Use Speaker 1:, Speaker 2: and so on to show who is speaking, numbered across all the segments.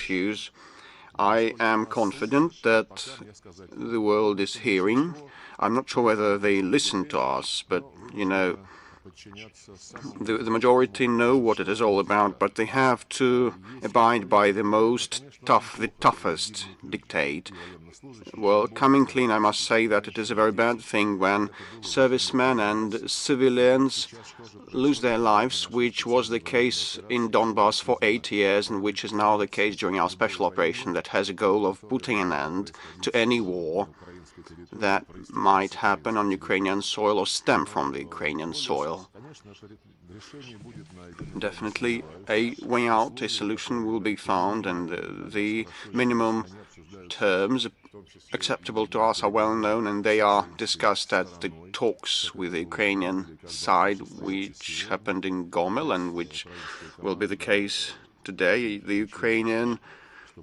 Speaker 1: issues. I am confident that the world is hearing. I'm not sure whether they listen to us, but, the majority know what it is all about, but they have to abide by the toughest dictate. Well, coming clean, I must say that it is a very bad thing when servicemen and civilians lose their lives, which was the case in Donbass for 8 years and which is now the case during our special operation that has a goal of putting an end to any war that might happen on Ukrainian soil or stem from the Ukrainian soil. Definitely a way out, a solution will be found, and the minimum terms acceptable to us are well known, and they are discussed at the talks with the Ukrainian side, which happened in Gomel and which will be the case today. The Ukrainian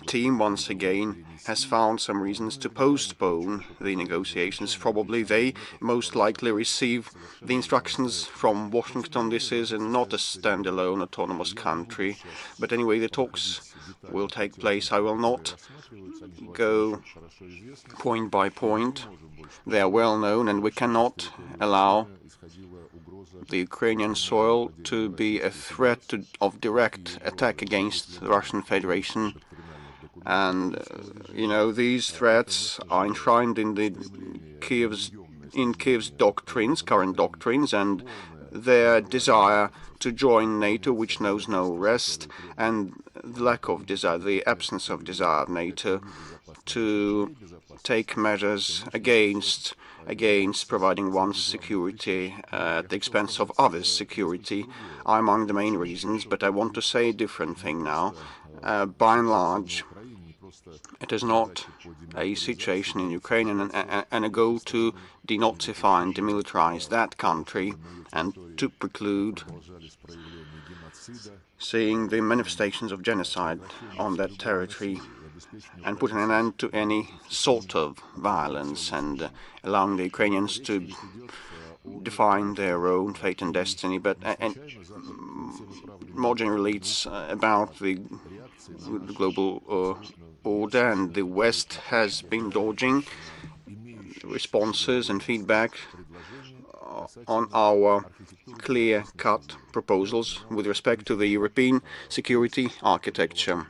Speaker 1: team once again has found some reasons to postpone the negotiations. Probably they most likely receive the instructions from Washington. This is not a standalone autonomous country, but anyway, the talks will take place. I will not go point by point. They are well known, and we cannot allow the Ukrainian soil to be a threat of direct attack against the Russian Federation. And, these threats are enshrined in Kiev's doctrines, current doctrines, and their desire to join NATO, which knows no rest, and the lack of desire, the absence of desire of NATO to take measures against providing one's security at the expense of others' security are among the main reasons. But I want to say a different thing now. By and large, it is not a situation in Ukraine and a goal to denazify and demilitarize that country and to preclude seeing the manifestations of genocide on that territory and putting an end to any sort of violence and allowing the Ukrainians to define their own fate and destiny. But more generally, it's about the global order, and the West has been dodging responses and feedback on our clear-cut proposals with respect to the European security architecture.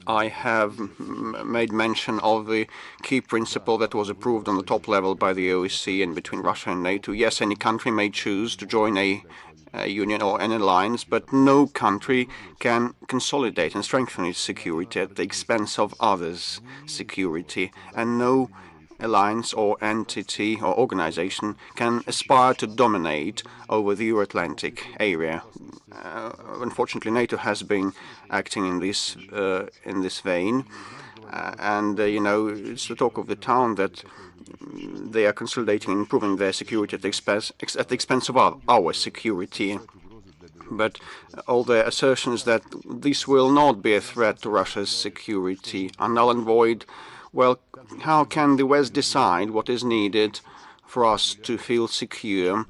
Speaker 1: I have made mention of the key principle that was approved on the top level by the OSCE and between Russia and NATO. Yes, any country may choose to join a union or an alliance, but no country can consolidate and strengthen its security at the expense of others' security, and no alliance or entity or organization can aspire to dominate over the Euro-Atlantic area. Unfortunately, NATO has been acting in this vein, and it's the talk of the town that they are consolidating and improving their security at the expense of our security. But all their assertions that this will not be a threat to Russia's security are null and void. Well, how can the West decide what is needed for us to feel secure?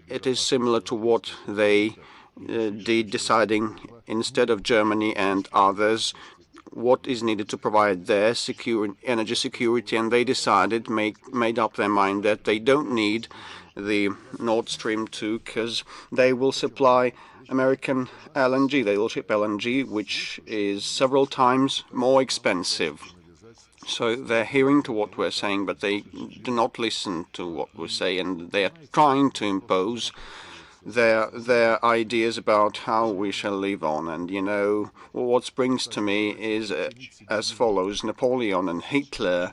Speaker 1: It is similar to what they did, deciding instead of Germany and others what is needed to provide their energy security, and they decided, made up their mind that they don't need the Nord Stream 2 because they will supply American LNG. They will ship LNG, which is several times more expensive. So they're hearing to what we're saying, but they do not listen to what we say, and they are trying to impose their ideas about how we shall live on. And what springs to me is as follows: Napoleon and Hitler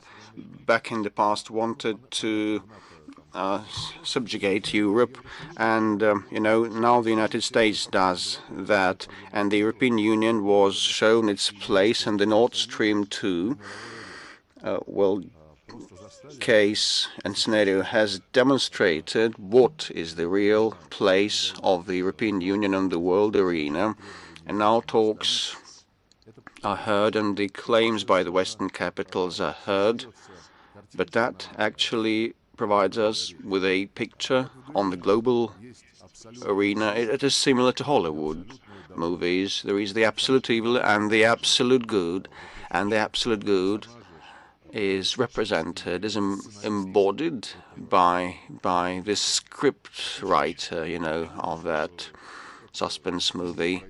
Speaker 1: back in the past wanted to subjugate Europe, and now the United States does that, and the European Union was shown its place, and the Nord Stream 2 case and scenario has demonstrated what is the real place of the European Union on the world arena. And now talks are heard and the claims by the Western capitals are heard, but that actually provides us with a picture on the global arena. It is similar to Hollywood. movies. There is the absolute evil and the absolute good, and the absolute good is represented, is embodied by this script writer, of that suspense movie.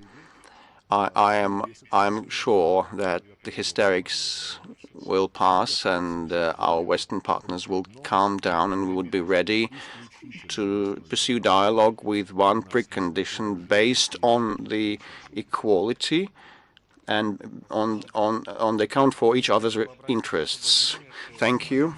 Speaker 1: I am sure that the hysterics will pass and our Western partners will calm down, and we would be ready to pursue dialogue with one precondition based on the equality and on the account for each other's interests. Thank you.